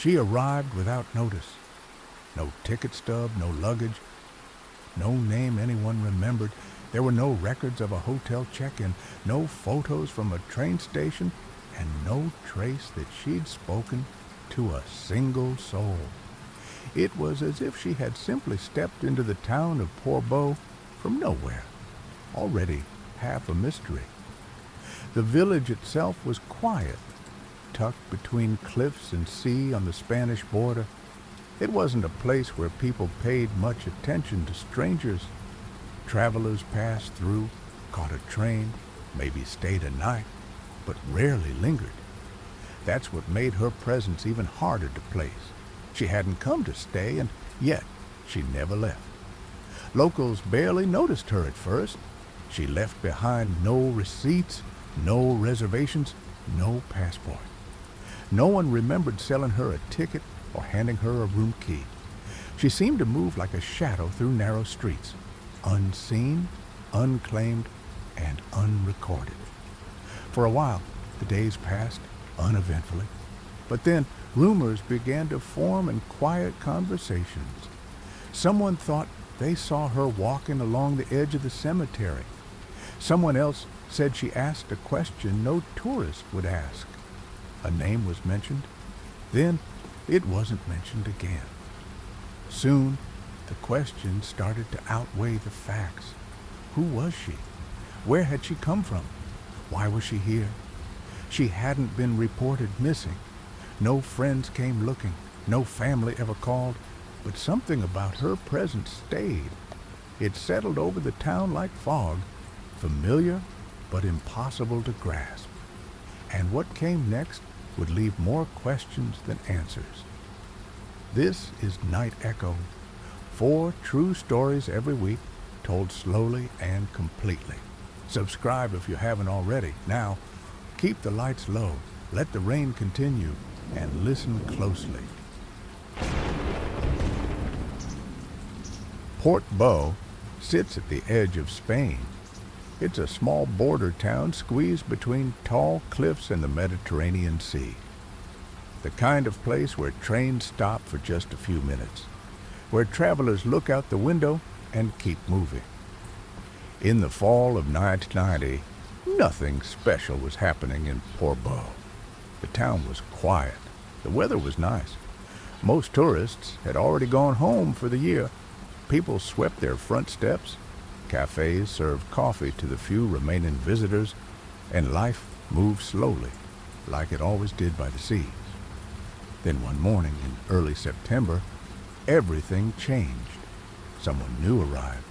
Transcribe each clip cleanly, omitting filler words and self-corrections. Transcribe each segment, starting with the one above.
She arrived without notice. No ticket stub, no luggage, no name anyone remembered. There were no records of a hotel check-in, no photos from a train station, and no trace that she'd spoken to a single soul. It was as if she had simply stepped into the town of Portbou from nowhere, already half a mystery. The village itself was quiet, tucked between cliffs and sea on the Spanish border. It wasn't a place where people paid much attention to strangers. Travelers passed through, caught a train, maybe stayed a night, but rarely lingered. That's what made her presence even harder to place. She hadn't come to stay, and yet she never left. Locals barely noticed her at first. She left behind no receipts, no reservations, no passport. No one remembered selling her a ticket or handing her a room key. She seemed to move like a shadow through narrow streets, unseen, unclaimed, and unrecorded. For a while, the days passed uneventfully, but then rumors began to form in quiet conversations. Someone thought they saw her walking along the edge of the cemetery. Someone else said she asked a question no tourist would ask. A name was mentioned, then it wasn't mentioned again. Soon, the questions started to outweigh the facts. Who was she? Where had she come from? Why was she here? She hadn't been reported missing. No friends came looking. No family ever called. But something about her presence stayed. It settled over the town like fog, familiar but impossible to grasp. And what came next would leave more questions than answers. This is Night Echo. 4 true stories every week, told slowly and completely. Subscribe if you haven't already. Now, keep the lights low, let the rain continue, and listen closely. Portbou sits at the edge of Spain. It's a small border town squeezed between tall cliffs and the Mediterranean Sea. The kind of place where trains stop for just a few minutes, where travelers look out the window and keep moving. In the fall of 1990, nothing special was happening in Portbou. The town was quiet. The weather was nice. Most tourists had already gone home for the year. People swept their front steps. Cafes served coffee to the few remaining visitors, and life moved slowly, like it always did by the seas. Then one morning in early September, everything changed. Someone new arrived.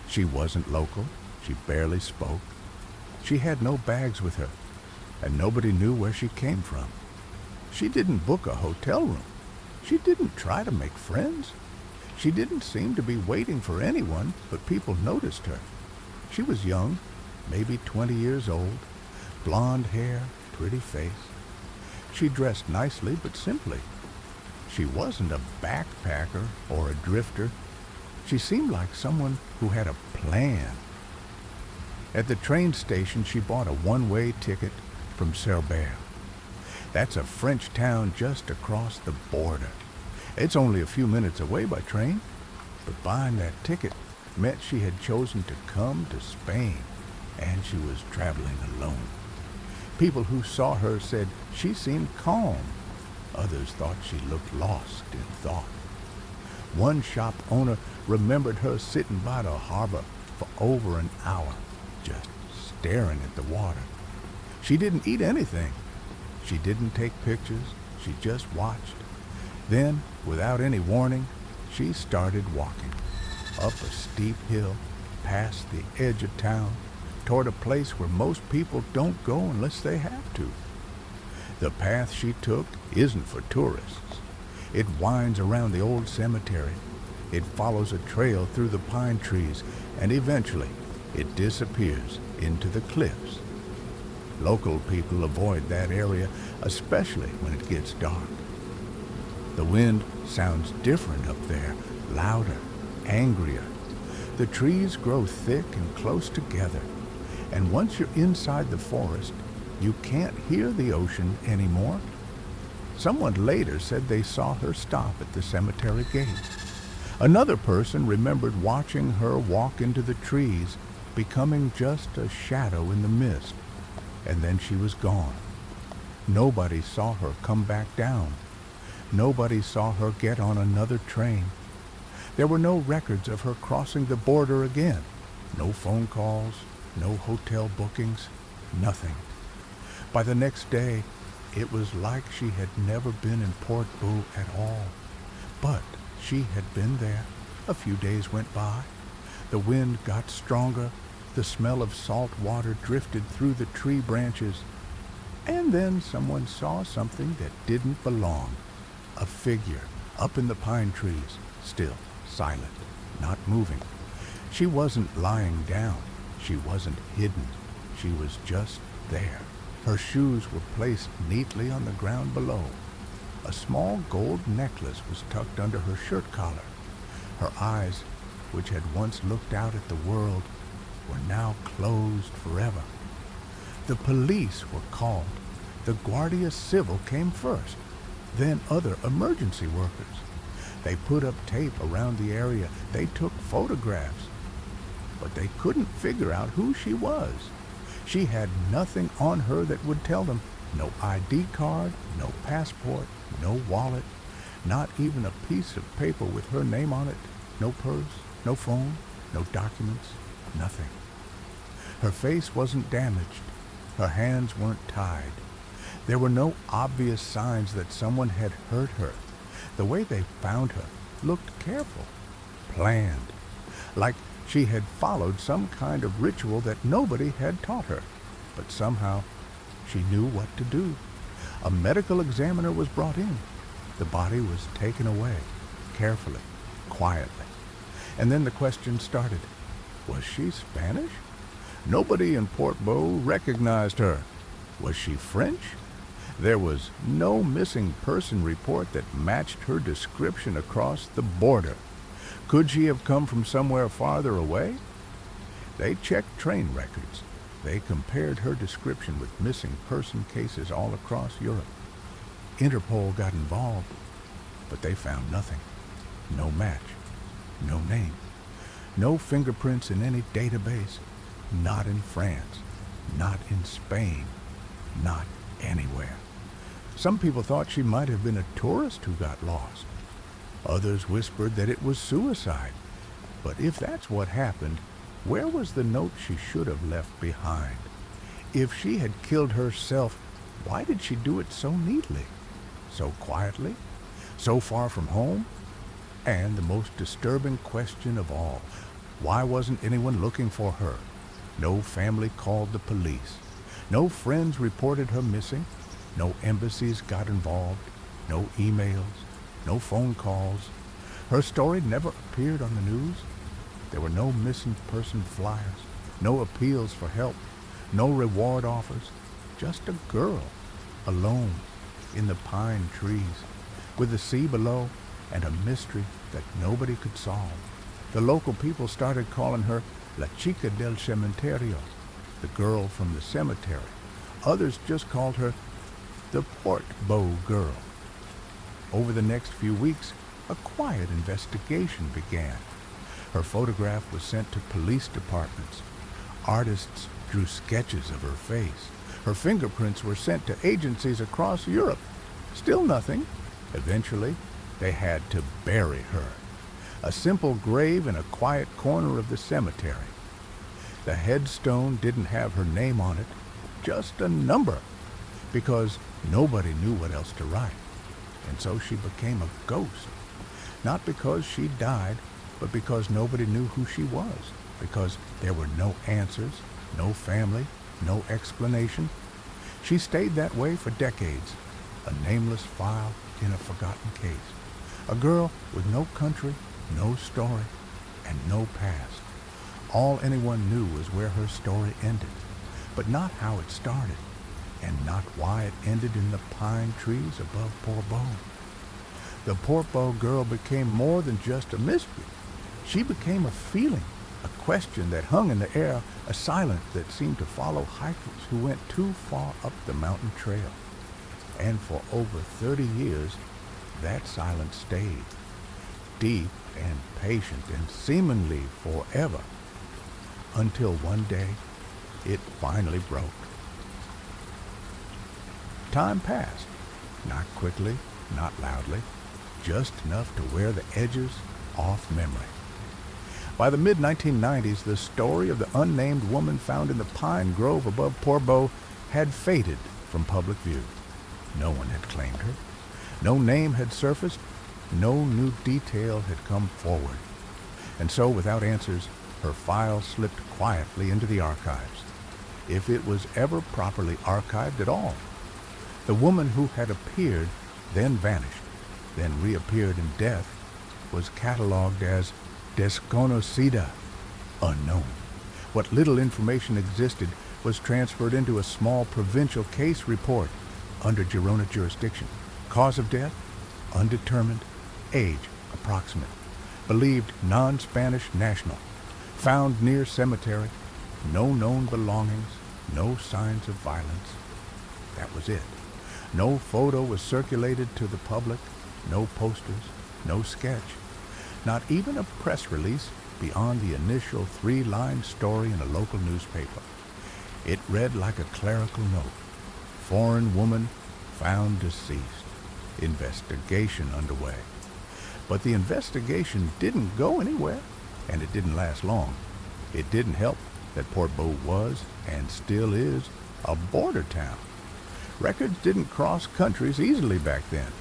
She wasn't local. She barely spoke. She had no bags with her, and nobody knew where she came from. She didn't book a hotel room. She didn't try to make friends. She didn't seem to be waiting for anyone, but people noticed her. She was young, maybe 20 years old, blonde hair, pretty face. She dressed nicely but simply. She wasn't a backpacker or a drifter. She seemed like someone who had a plan. At the train station, she bought a one-way ticket from Cerbère. That's a French town just across the border. It's only a few minutes away by train, but buying that ticket meant she had chosen to come to Spain, and she was traveling alone. People who saw her said she seemed calm. Others thought she looked lost in thought. One shop owner remembered her sitting by the harbor for over an hour, just staring at the water. She didn't eat anything. She didn't take pictures. She just watched. Then, without any warning, she started walking up a steep hill, past the edge of town, toward a place where most people don't go unless they have to. The path she took isn't for tourists. It winds around the old cemetery. It follows a trail through the pine trees, and eventually it disappears into the cliffs. Local people avoid that area, especially when it gets dark. The wind sounds different up there, louder, angrier. The trees grow thick and close together, and once you're inside the forest, you can't hear the ocean anymore. Someone later said they saw her stop at the cemetery gate. Another person remembered watching her walk into the trees, becoming just a shadow in the mist, and then she was gone. Nobody saw her come back down. Nobody saw her get on another train. There were no records of her crossing the border again. No phone calls, no hotel bookings, nothing. By the next day, it was like she had never been in Portbou at all. But she had been there. A few days went by. The wind got stronger. The smell of salt water drifted through the tree branches. And then someone saw something that didn't belong. A figure up in the pine trees, still, silent, not moving. She wasn't lying down. She wasn't hidden. She was just there. Her shoes were placed neatly on the ground below. A small gold necklace was tucked under her shirt collar. Her eyes, which had once looked out at the world, were now closed forever. The police were called. The Guardia Civil came first, then other emergency workers. They put up tape around the area. They took photographs. But they couldn't figure out who she was. She had nothing on her that would tell them. No ID card, no passport, no wallet, not even a piece of paper with her name on it. No purse, no phone, no documents, nothing. Her face wasn't damaged. Her hands weren't tied. There were no obvious signs that someone had hurt her. The way they found her looked careful, planned, like she had followed some kind of ritual that nobody had taught her. But somehow, she knew what to do. A medical examiner was brought in. The body was taken away, carefully, quietly. And then the question started. Was she Spanish? Nobody in Portbou recognized her. Was she French? There was no missing person report that matched her description across the border. Could she have come from somewhere farther away? They checked train records. They compared her description with missing person cases all across Europe. Interpol got involved, but they found nothing. No match, no name, no fingerprints in any database. Not in France, not in Spain, not anywhere. Some people thought she might have been a tourist who got lost. Others whispered that it was suicide. But if that's what happened, where was the note she should have left behind? If she had killed herself, why did she do it so neatly, so quietly, so far from home? And the most disturbing question of all, why wasn't anyone looking for her? No family called the police. No friends reported her missing. No embassies got involved. No emails. No phone calls. Her story never appeared on the news. There were no missing person flyers, no appeals for help, no reward offers. Just a girl, alone, in the pine trees, with the sea below and a mystery that nobody could solve. The local people started calling her La Chica del Cementerio, the girl from the cemetery. Others just called her the Portbou Girl. Over the next few weeks, a quiet investigation began. Her photograph was sent to police departments. Artists drew sketches of her face. Her fingerprints were sent to agencies across Europe. Still nothing. Eventually, they had to bury her. A simple grave in a quiet corner of the cemetery. The headstone didn't have her name on it, just a number, because nobody knew what else to write. And so she became a ghost. Not because she died, but because nobody knew who she was, because there were no answers, no family, no explanation. She stayed that way for decades, a nameless file in a forgotten case. A girl with no country, no story, and no past. All anyone knew was where her story ended, but not how it started, and not why it ended in the pine trees above Portbou. The Portbou Girl became more than just a mystery. She became a feeling, a question that hung in the air, a silence that seemed to follow hikers who went too far up the mountain trail. And for over 30 years, that silence stayed, deep and patient and seemingly forever, until one day it finally broke. Time passed, not quickly, not loudly, just enough to wear the edges off memory. By the mid-1990s, the story of the unnamed woman found in the pine grove above Portbou had faded from public view. No one had claimed her. No name had surfaced. No new detail had come forward. And so, without answers, her file slipped quietly into the archives, if it was ever properly archived at all. The woman who had appeared, then vanished, then reappeared in death, was catalogued as desconocida, unknown. What little information existed was transferred into a small provincial case report under Girona jurisdiction. Cause of death? Undetermined. Age? Approximate. Believed non-Spanish national. Found near cemetery. No known belongings. No signs of violence. That was it. No photo was circulated to the public. No posters. No sketch. Not even a press release beyond the initial 3-line story in a local newspaper. It read like a clerical note. Foreign woman found deceased. Investigation underway. But the investigation didn't go anywhere, and it didn't last long. It didn't help that Portbou was, and still is, a border town. Records didn't cross countries easily back then.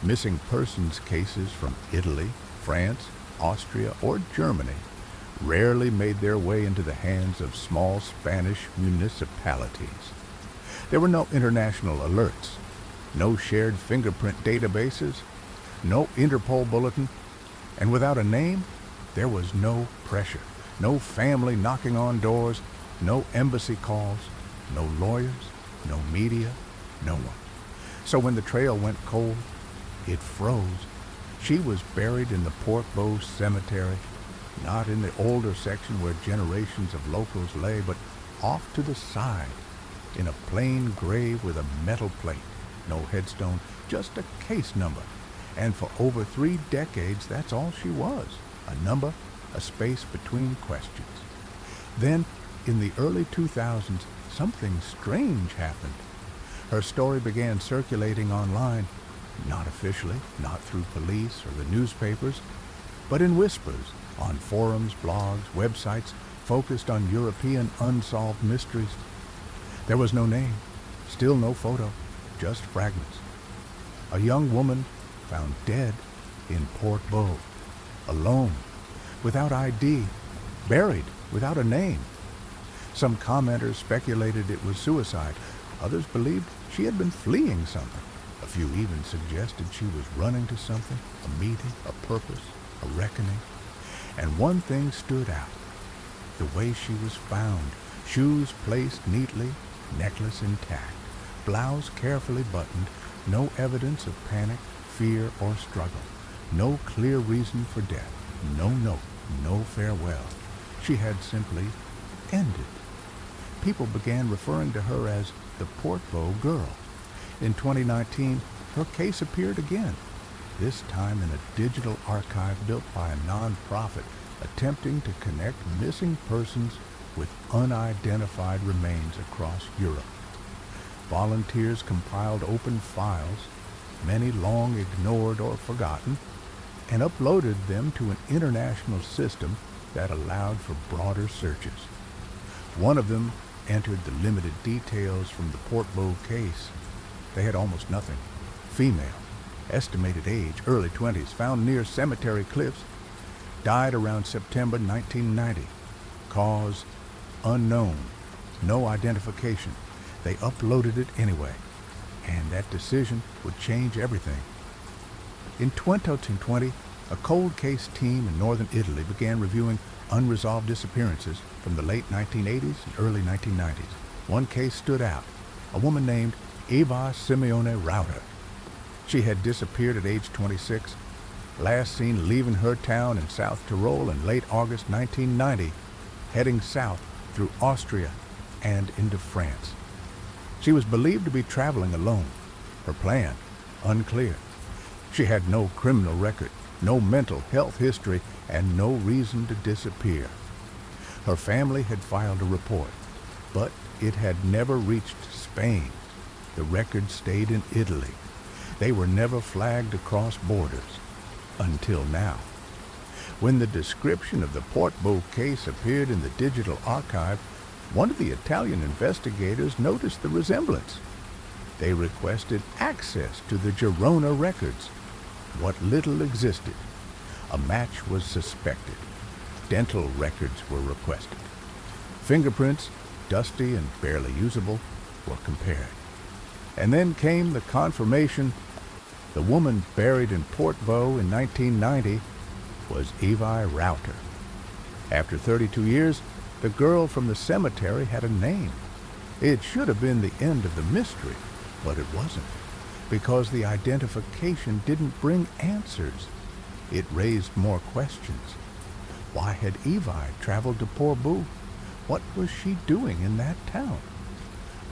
Missing persons cases from Italy, France, Austria, or Germany rarely made their way into the hands of small Spanish municipalities. There were no international alerts, no shared fingerprint databases, no Interpol bulletin, and without a name, there was no pressure, no family knocking on doors, no embassy calls, no lawyers, no media, no one. So when the trail went cold, it froze. She was buried in the Portbou cemetery, not in the older section where generations of locals lay, but off to the side, in a plain grave with a metal plate, no headstone, just a case number. And for over 3 decades, that's all she was, a number, a space between questions. Then, in the early 2000s, something strange happened. Her story began circulating online, not officially, not through police or the newspapers, but in whispers, on forums, blogs, websites focused on European unsolved mysteries. There was no name, still no photo, just fragments. A young woman found dead in Portbou, alone, without ID, buried without a name. Some commenters speculated it was suicide. Others believed she had been fleeing something. A few even suggested she was running to something, a meeting, a purpose, a reckoning. And one thing stood out: the way she was found, shoes placed neatly, necklace intact, blouse carefully buttoned, no evidence of panic, fear, or struggle, no clear reason for death, no note, no farewell. She had simply ended. People began referring to her as the Portbou Girl. In 2019, her case appeared again, this time in a digital archive built by a non-profit attempting to connect missing persons with unidentified remains across Europe. Volunteers compiled open files, many long ignored or forgotten, and uploaded them to an international system that allowed for broader searches. One of them entered the limited details from the Portbou case. They had almost nothing. Female, estimated age, early 20s, found near cemetery cliffs, died around September 1990. Cause unknown, no identification. They uploaded it anyway, and that decision would change everything. In 2020, a cold case team in northern Italy began reviewing unresolved disappearances from the late 1980s and early 1990s. One case stood out, a woman named Eva Simeone Rauter. She had disappeared at age 26, last seen leaving her town in South Tyrol in late August 1990, heading south through Austria and into France. She was believed to be traveling alone, Her plan, unclear. She had no criminal record, no mental health history, and no reason to disappear. Her family had filed a report, but it had never reached Spain. The record stayed in Italy. They were never flagged across borders. Until now. When the description of the Portbou case appeared in the digital archive, one of the Italian investigators noticed the resemblance. They requested access to the Girona records. What little existed. A match was suspected. Dental records were requested. Fingerprints, dusty and barely usable, were compared. And then came the confirmation. The woman buried in Portbou in 1990 was Evi Router. After 32 years, the girl from the cemetery had a name. It should have been the end of the mystery, but it wasn't, because the identification didn't bring answers. It raised more questions. Why had Evi traveled to Portbou? What was she doing in that town?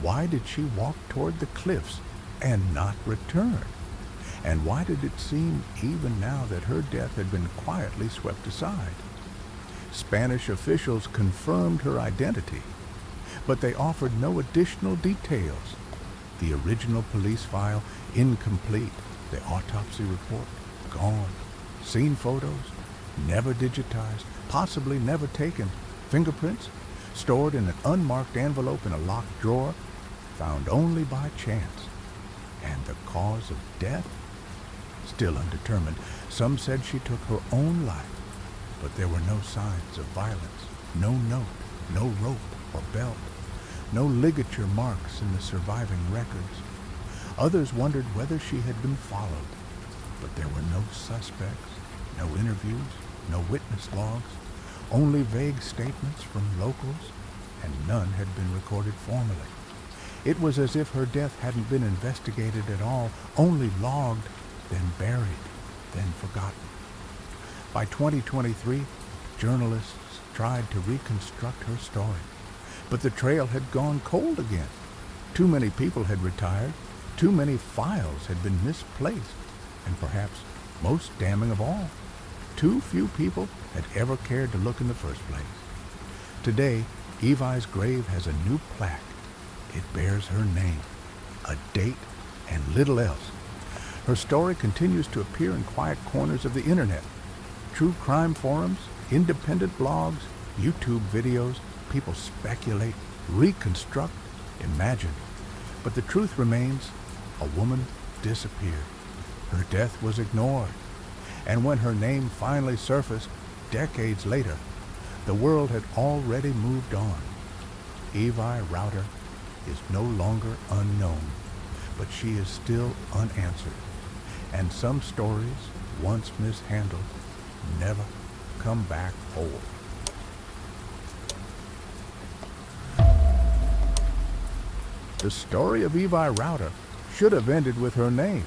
Why did she walk toward the cliffs and not return? And why did it seem even now that her death had been quietly swept aside? Spanish officials confirmed her identity, but they offered no additional details. The original police file, incomplete. The autopsy report, gone. Scene photos, never digitized, possibly never taken. Fingerprints, stored in an unmarked envelope in a locked drawer, found only by chance. And the cause of death? Still undetermined. Some said she took her own life, but there were no signs of violence, no note, no rope or belt, no ligature marks in the surviving records. Others wondered whether she had been followed, but there were no suspects, no interviews, no witness logs, only vague statements from locals, and none had been recorded formally. It was as if her death hadn't been investigated at all, only logged, then buried, then forgotten. By 2023, journalists tried to reconstruct her story, but the trail had gone cold again. Too many people had retired, too many files had been misplaced, and perhaps most damning of all, too few people had ever cared to look in the first place. Today, Evi's grave has a new plaque. It bears her name, a date, and little else. Her story continues to appear in quiet corners of the internet. True crime forums, independent blogs, YouTube videos, people speculate, reconstruct, imagine. But the truth remains, a woman disappeared. Her death was ignored. And when her name finally surfaced, decades later, the world had already moved on. Evi Router is no longer unknown, but she is still unanswered. And some stories, once mishandled, never come back whole. The story of Evi Router should have ended with her name,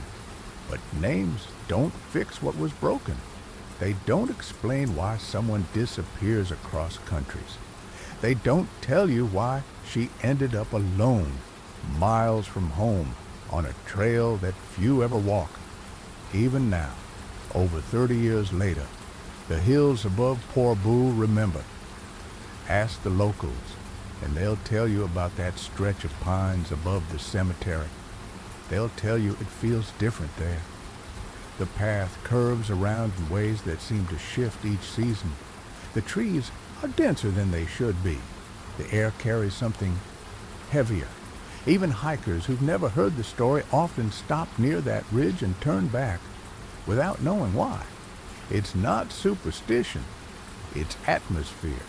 but names don't fix what was broken. They don't explain why someone disappears across countries. They don't tell you why she ended up alone, miles from home, on a trail that few ever walk. Even now, over 30 years later, the hills above Portbou remember. Ask the locals, and they'll tell you about that stretch of pines above the cemetery. They'll tell you it feels different there. The path curves around in ways that seem to shift each season. The trees are denser than they should be. The air carries something heavier. Even hikers who've never heard the story often stop near that ridge and turn back without knowing why. It's not superstition. It's atmosphere.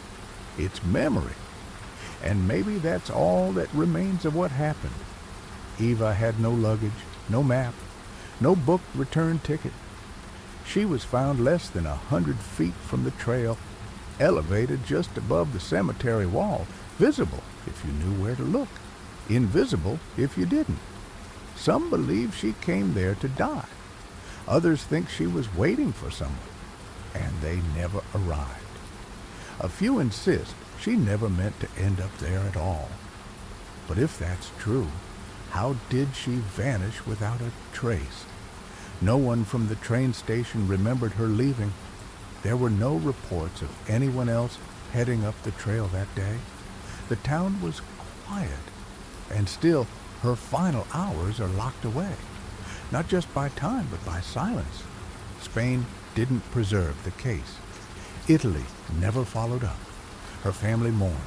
It's memory. And maybe that's all that remains of what happened. Evi had no luggage, no map, no booked return ticket. She was found less than 100 feet from the trail, elevated just above the cemetery wall, visible if you knew where to look, invisible if you didn't. Some believe she came there to die. Others think she was waiting for someone, and they never arrived. A few insist she never meant to end up there at all. But if that's true, How did she vanish without a trace? No one from the train station remembered her leaving. There were no reports of anyone else heading up the trail that day. The town was quiet, and still her final hours are locked away, not just by time, but by silence. Spain didn't preserve the case. Italy never followed up. Her family mourned,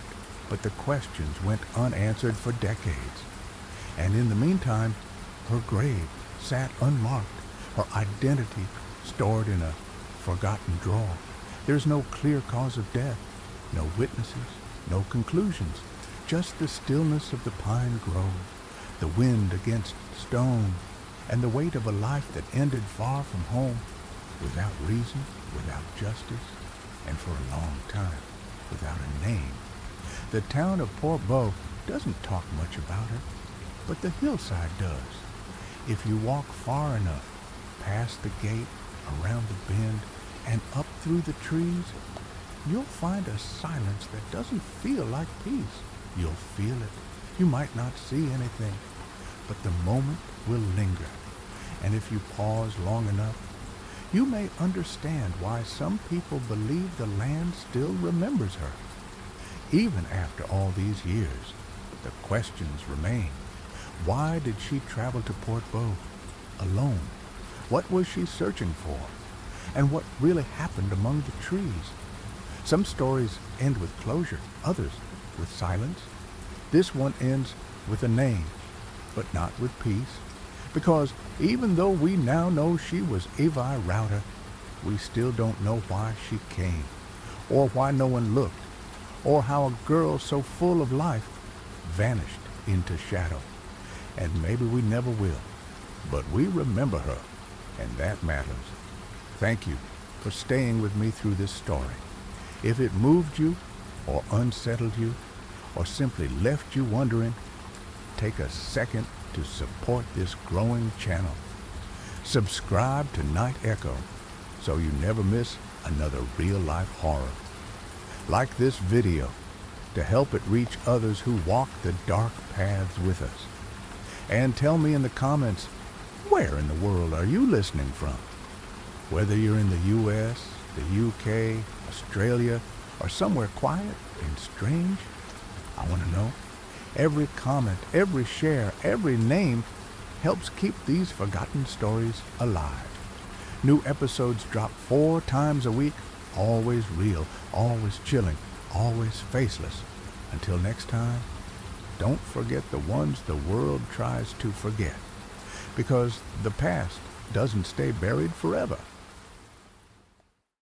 but the questions went unanswered for decades. And in the meantime, her grave sat unmarked, her identity stored in a forgotten drawer. There's no clear cause of death, no witnesses, no conclusions, just the stillness of the pine grove, the wind against stone, and the weight of a life that ended far from home, without reason, without justice, and for a long time, without a name. The town of Portbou doesn't talk much about her, but the hillside does. If you walk far enough, past the gate, around the bend, and up through the trees, you'll find a silence that doesn't feel like peace. You'll feel it. You might not see anything, but the moment will linger. And if you pause long enough, you may understand why some people believe the land still remembers her. Even after all these years, the questions remain. Why did she travel to Portbou alone? What was she searching for? And what really happened among the trees? Some stories end with closure, others with silence. This one ends with a name, but not with peace. Because even though we now know she was Evi Router, we still don't know why she came, or why no one looked, or how a girl so full of life vanished into shadow. And maybe we never will, but we remember her, and that matters. Thank you for staying with me through this story. If it moved you, or unsettled you, or simply left you wondering, take a second to support this growing channel. Subscribe to Night Echo so you never miss another real-life horror. Like this video to help it reach others who walk the dark paths with us. And tell me in the comments, where in the world are you listening from? Whether you're in the US, the UK, Australia, or somewhere quiet and strange, I want to know. Every comment, every share, every name helps keep these forgotten stories alive. New episodes drop 4 times a week, always real, always chilling, always faceless. Until next time, don't forget the ones the world tries to forget, because the past doesn't stay buried forever.